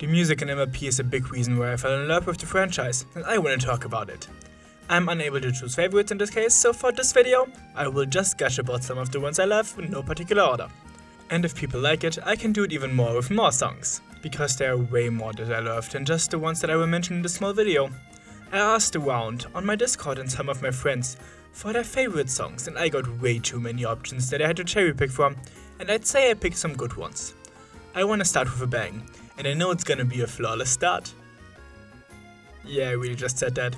The music in MLP is a big reason why I fell in love with the franchise, and I want to talk about it. I'm unable to choose favorites in this case, so for this video, I will just gush about some of the ones I love in no particular order. And if people like it, I can do it even more with more songs, because there are way more that I love than just the ones that I will mention in this small video. I asked around on my Discord and some of my friends for their favorite songs, and I got way too many options that I had to cherry pick from, and I'd say I picked some good ones. I want to start with a bang, and I know it's gonna be a flawless start. Yeah, I really just said that.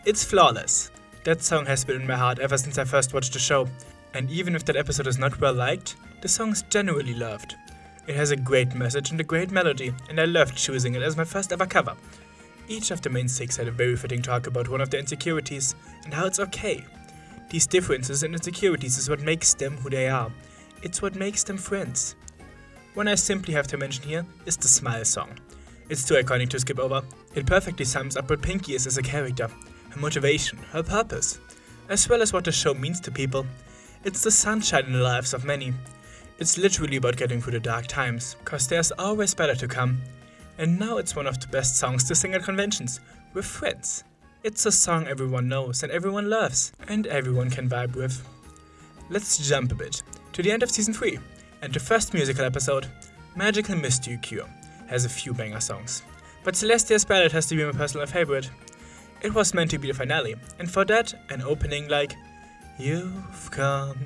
It's flawless. That song has been in my heart ever since I first watched the show, and even if that episode is not well liked, the song is generally loved. It has a great message and a great melody, and I loved choosing it as my first ever cover. Each of the main 6 had a very fitting talk about one of their insecurities, and how it's okay. These differences and insecurities is what makes them who they are. It's what makes them friends. One I simply have to mention here is the Smile song. It's too iconic to skip over. It perfectly sums up what Pinky is as a character, her motivation, her purpose, as well as what the show means to people. It's the sunshine in the lives of many. It's literally about getting through the dark times, cause there's always better to come. And now it's one of the best songs to sing at conventions, with friends. It's a song everyone knows and everyone loves, and everyone can vibe with. Let's jump a bit to the end of season 3, and the first musical episode, Magical Mystery Cure, has a few banger songs. But Celestia's ballad has to be my personal favorite. It was meant to be the finale, and for that, an opening like, "You've come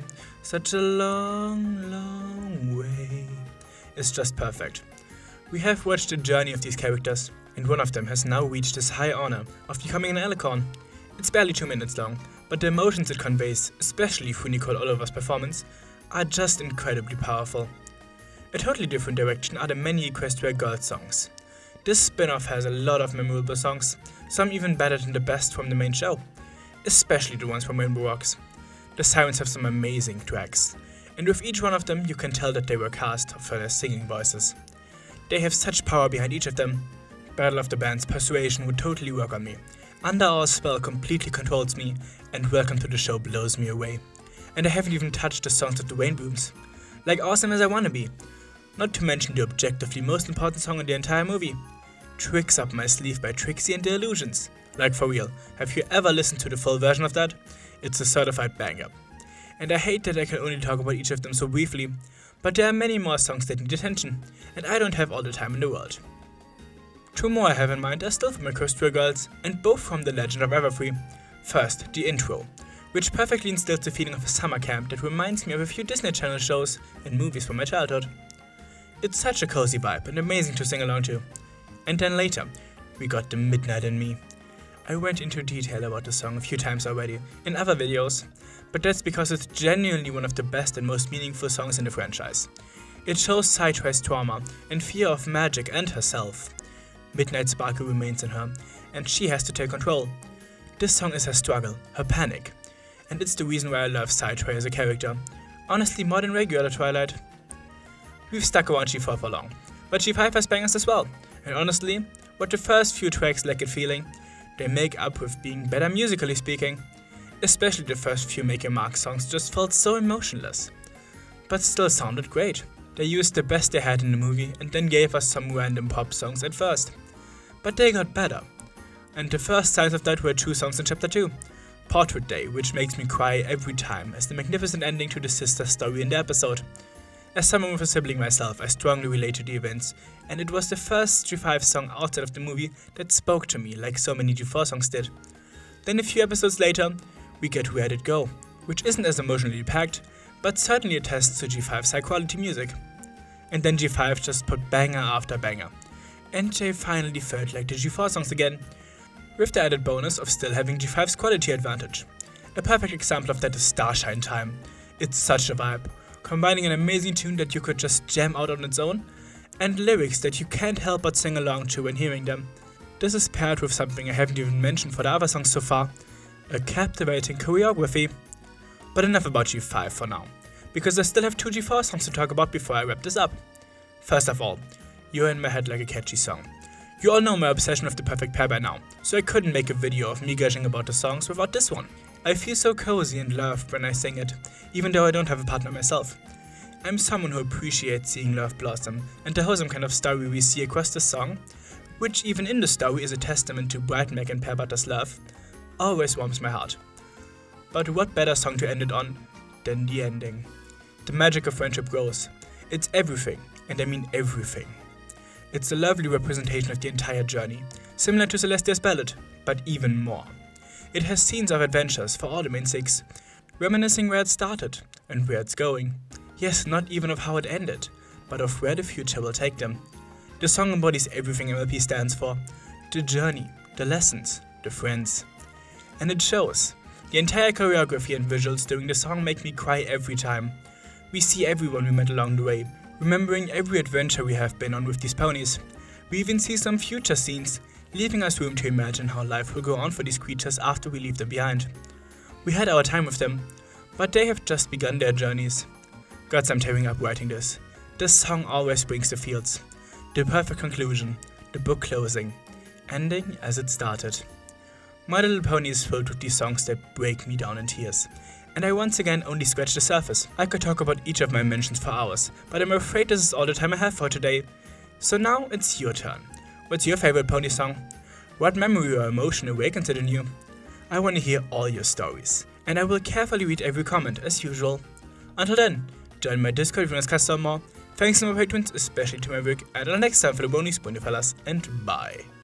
such a long, long way," is just perfect. We have watched the journey of these characters, and one of them has now reached this high honor of becoming an alicorn. It's barely 2 minutes long, but the emotions it conveys, especially through Nicole Oliver's performance, are just incredibly powerful. A totally different direction are the many Equestria Girls songs. This spin-off has a lot of memorable songs, some even better than the best from the main show, especially the ones from Rainbow Rocks. The Sirens have some amazing tracks, and with each one of them you can tell that they were cast for their singing voices. They have such power behind each of them. Battle of the Bands Persuasion would totally work on me. Under Our Spell completely controls me, and Welcome to the Show blows me away. And I haven't even touched the songs of the Rainbooms, like Awesome as I Wanna Be. Not to mention the objectively most important song in the entire movie, Tricks Up My Sleeve by Trixie and the Illusions. Like for real, have you ever listened to the full version of that? It's a certified banger. And I hate that I can only talk about each of them so briefly, but there are many more songs that need attention, and I don't have all the time in the world. 2 more I have in mind are still from Equestria Girls, and both from The Legend of Everfree. First, the intro, which perfectly instills the feeling of a summer camp that reminds me of a few Disney Channel shows and movies from my childhood. It's such a cozy vibe and amazing to sing along to. And then later, we got The Midnight in Me. I went into detail about the song a few times already in other videos, but that's because it's genuinely one of the best and most meaningful songs in the franchise. It shows Cytri's trauma and fear of magic and herself. Midnight Sparkle remains in her, and she has to take control. This song is her struggle, her panic, and it's the reason why I love Cytri as a character, honestly more than regular Twilight. We've stuck around G4 for long, but G5 has bangers as well, and honestly, what the first few tracks lack in feeling, they make up with being better musically speaking. Especially the first few Make Your Mark songs just felt so emotionless, but still sounded great. They used the best they had in the movie and then gave us some random pop songs at first, but they got better. And the first signs of that were 2 songs in chapter 2. Portrait Day, which makes me cry every time as the magnificent ending to the sister story in the episode. As someone with a sibling myself, I strongly relate to the events, and it was the first G5 song outside of the movie that spoke to me like so many G4 songs did. Then a few episodes later, we get Where'd It Go, which isn't as emotionally packed, but certainly attests to G5's high quality music. And then G5 just put banger after banger, and they finally felt like the G4 songs again, with the added bonus of still having G5's quality advantage. A perfect example of that is Starshine Time. It's such a vibe, combining an amazing tune that you could just jam out on its own, and lyrics that you can't help but sing along to when hearing them. This is paired with something I haven't even mentioned for the other songs so far, a captivating choreography. But enough about G5 for now, because I still have 2 G4 songs to talk about before I wrap this up. First of all, You're in My Head Like a Catchy Song. You all know my obsession with the perfect pair by now, so I couldn't make a video of me gushing about the songs without this one. I feel so cozy and loved when I sing it, even though I don't have a partner myself. I'm someone who appreciates seeing love blossom, and the wholesome kind of story we see across the song which even in the story is a testament to Bright Mac and Pear Butter's love, always warms my heart. But what better song to end it on than the ending? The magic of friendship grows. It's everything, and I mean everything. It's a lovely representation of the entire journey, similar to Celestia's ballad, but even more. It has scenes of adventures for all the main 6, reminiscing where it started and where it's going. Yes, not even of how it ended, but of where the future will take them. The song embodies everything MLP stands for: the journey, the lessons, the friends. And it shows. The entire choreography and visuals during the song make me cry every time. We see everyone we met along the way, remembering every adventure we have been on with these ponies. We even see some future scenes, leaving us room to imagine how life will go on for these creatures after we leave them behind. We had our time with them, but they have just begun their journeys. Gods, I'm tearing up writing this. This song always brings the feels. The perfect conclusion, the book closing, ending as it started. My Little Pony is filled with these songs that break me down in tears. And I once again only scratched the surface. I could talk about each of my mentions for hours, but I'm afraid this is all the time I have for today. So now it's your turn. What's your favorite pony song? What memory or emotion awakens it in you? I want to hear all your stories, and I will carefully read every comment as usual. Until then, join my Discord if you want to discuss some more. Thanks to my patrons, especially to Maverick, and until next time for the bonus, fellas, and bye.